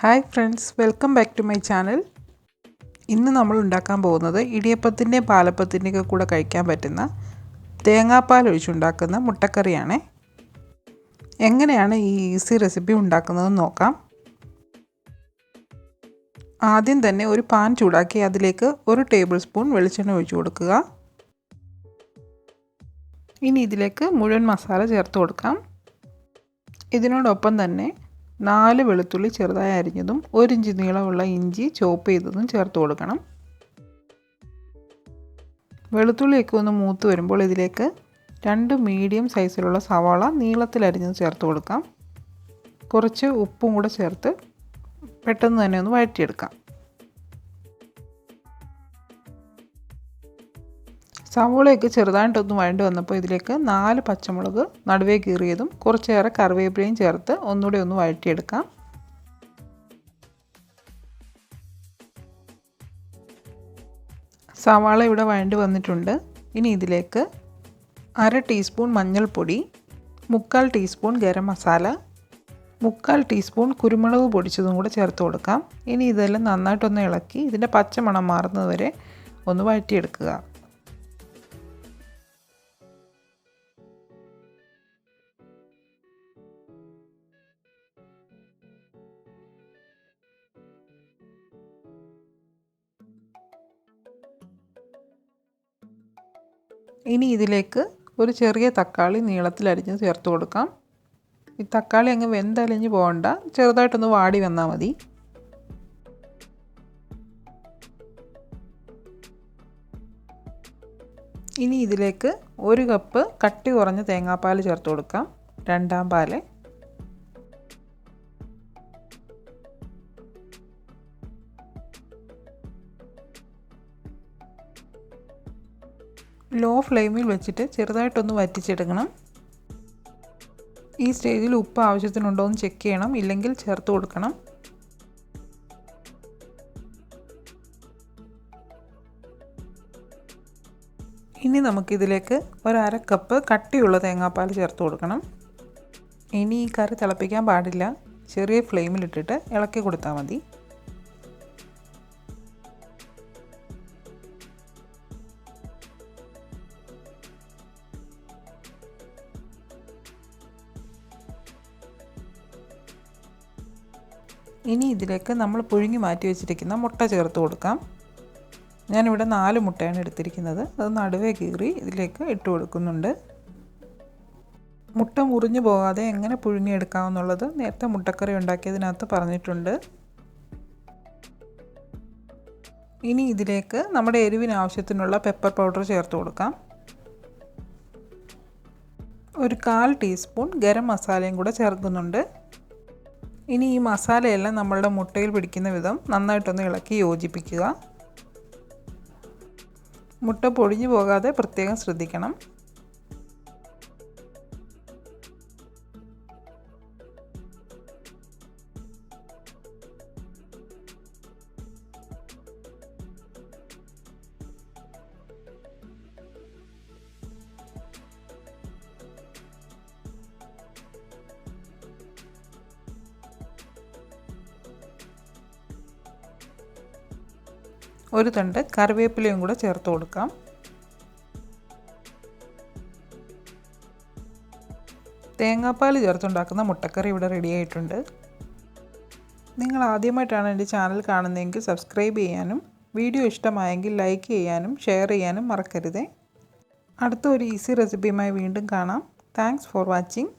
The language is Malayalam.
Hi friends, welcome back to my channel. ഇന്ന് നമ്മൾ ഉണ്ടാക്കാൻ പോകുന്നത് ഇടിയപ്പത്തിൻ്റെയും പാലപ്പത്തിൻ്റെയൊക്കെ കൂടെ കഴിക്കാൻ പറ്റുന്ന തേങ്ങാപ്പാൽ ഒഴിച്ചുണ്ടാക്കുന്ന മുട്ടക്കറിയാണ്. എങ്ങനെയാണ് ഈ ഈസി റെസിപ്പി ഉണ്ടാക്കുന്നതെന്ന് നോക്കാം. ആദ്യം തന്നെ ഒരു പാൻ ചൂടാക്കി അതിലേക്ക് 1 ടേബിൾ സ്പൂൺ വെളിച്ചെണ്ണ ഒഴിച്ചു കൊടുക്കുക. ഇനി ഇതിലേക്ക് മുഴുവൻ മസാല ചേർത്ത് കൊടുക്കാം. ഇതിനോടൊപ്പം തന്നെ 4 വെളുത്തുള്ളി ചെറുതായി അരിഞ്ഞതും 1 ഇഞ്ച് നീളമുള്ള ഇഞ്ചി ചോപ്പ് ചെയ്തതും ചേർത്ത് കൊടുക്കണം. വെളുത്തുള്ളിയൊക്കെ ഒന്ന് മൂത്ത് വരുമ്പോൾ ഇതിലേക്ക് 2 മീഡിയം സൈസിലുള്ള സവാള നീളത്തിൽ അരിഞ്ഞത് ചേർത്ത് കൊടുക്കാം. കുറച്ച് ഉപ്പും കൂടെ ചേർത്ത് പെട്ടെന്ന് തന്നെ ഒന്ന് വഴറ്റിയെടുക്കാം. സവാളയൊക്കെ ചെറുതായിട്ടൊന്ന് വഴണ്ട് വന്നപ്പോൾ ഇതിലേക്ക് 4 പച്ചമുളക് നടുവേ കീറിയതും കുറച്ചേറെ കറിവേപ്പിലയും ചേർത്ത് ഒന്നുകൂടി ഒന്ന് വഴറ്റിയെടുക്കാം. സവാള ഇവിടെ വഴണ്ട് വന്നിട്ടുണ്ട്. ഇനി ഇതിലേക്ക് 1/2 ടീസ്പൂൺ മഞ്ഞൾപ്പൊടി, 3/4 ടീസ്പൂൺ ഗരം മസാല, 3/4 ടീസ്പൂൺ കുരുമുളക് പൊടിച്ചതും കൂടെ ചേർത്ത് കൊടുക്കാം. ഇനി ഇതെല്ലാം നന്നായിട്ടൊന്ന് ഇളക്കി ഇതിൻ്റെ പച്ചമണം മാറുന്നത് വരെ ഒന്ന് വഴറ്റിയെടുക്കുക. ഇനി ഇതിലേക്ക് ഒരു ചെറിയ തക്കാളി നീളത്തിൽ അരിഞ്ഞ് ചേർത്ത് കൊടുക്കാം. ഈ തക്കാളി അങ്ങ് വെന്തലിഞ്ഞ് പോകണ്ട, ചെറുതായിട്ടൊന്ന് വാടി വന്നാൽ മതി. ഇനി ഇതിലേക്ക് 1 കപ്പ് കട്ടി കുറഞ്ഞ തേങ്ങാപ്പാൽ ചേർത്ത് കൊടുക്കാം, 2ാം പാൽ. ലോ ഫ്ലെയിമിൽ വെച്ചിട്ട് ചെറുതായിട്ടൊന്ന് വറ്റിച്ചെടുക്കണം. ഈ സ്റ്റേജിൽ ഉപ്പ് ആവശ്യത്തിനുണ്ടോ എന്ന് ചെക്ക് ചെയ്യണം, ഇല്ലെങ്കിൽ ചേർത്ത് കൊടുക്കണം. ഇനി നമുക്കിതിലേക്ക് 1/2 കപ്പ് കട്ടിയുള്ള തേങ്ങാപ്പാൽ ചേർത്ത് കൊടുക്കണം. ഇനി ഈ കറി തിളപ്പിക്കാൻ പാടില്ല, ചെറിയ ഫ്ലെയിമിലിട്ടിട്ട് ഇളക്കി കൊടുത്താൽ മതി. ഇനി ഇതിലേക്ക് നമ്മൾ പുഴുങ്ങി മാറ്റി വെച്ചിരിക്കുന്ന മുട്ട ചേർത്ത് കൊടുക്കാം. ഞാനിവിടെ 4 മുട്ടയാണ് എടുത്തിരിക്കുന്നത്. അത് നടുവേ കീറി ഇതിലേക്ക് ഇട്ട് കൊടുക്കുന്നുണ്ട്. മുട്ട മുറിഞ്ഞു പോകാതെ എങ്ങനെ പുഴുങ്ങിയെടുക്കാമെന്നുള്ളത് നേരത്തെ മുട്ടക്കറി ഉണ്ടാക്കിയതിനകത്ത് പറഞ്ഞിട്ടുണ്ട്. ഇനി ഇതിലേക്ക് നമ്മുടെ എരിവിന് ആവശ്യത്തിനുള്ള പെപ്പർ പൗഡർ ചേർത്ത് കൊടുക്കാം. ഒരു 1/4 ടീസ്പൂൺ ഗരം മസാലയും കൂടെ ചേർക്കുന്നുണ്ട്. ഇനി ഈ മസാലയെല്ലാം നമ്മളുടെ മുട്ടയിൽ പിടിക്കുന്ന വിധം നന്നായിട്ടൊന്ന് ഇളക്കി യോജിപ്പിക്കുക. മുട്ട പൊടിഞ്ഞു പോകാതെ പ്രത്യേകം ശ്രദ്ധിക്കണം. ഒരു തണ്ട് കറിവേപ്പിലയും കൂടെ ചേർത്ത് കൊടുക്കാം. തേങ്ങാപ്പാൽ ചേർത്തുണ്ടാക്കുന്ന മുട്ടക്കറി ഇവിടെ റെഡി ആയിട്ടുണ്ട്. നിങ്ങൾ ആദ്യമായിട്ടാണ് എൻ്റെ ചാനൽ കാണുന്നതെങ്കിൽ സബ്സ്ക്രൈബ് ചെയ്യാനും വീഡിയോ ഇഷ്ടമായെങ്കിൽ ലൈക്ക് ചെയ്യാനും ഷെയർ ചെയ്യാനും മറക്കരുതേ. അടുത്ത ഒരു ഈസി റെസിപ്പിയുമായി വീണ്ടും കാണാം. Thanks for watching.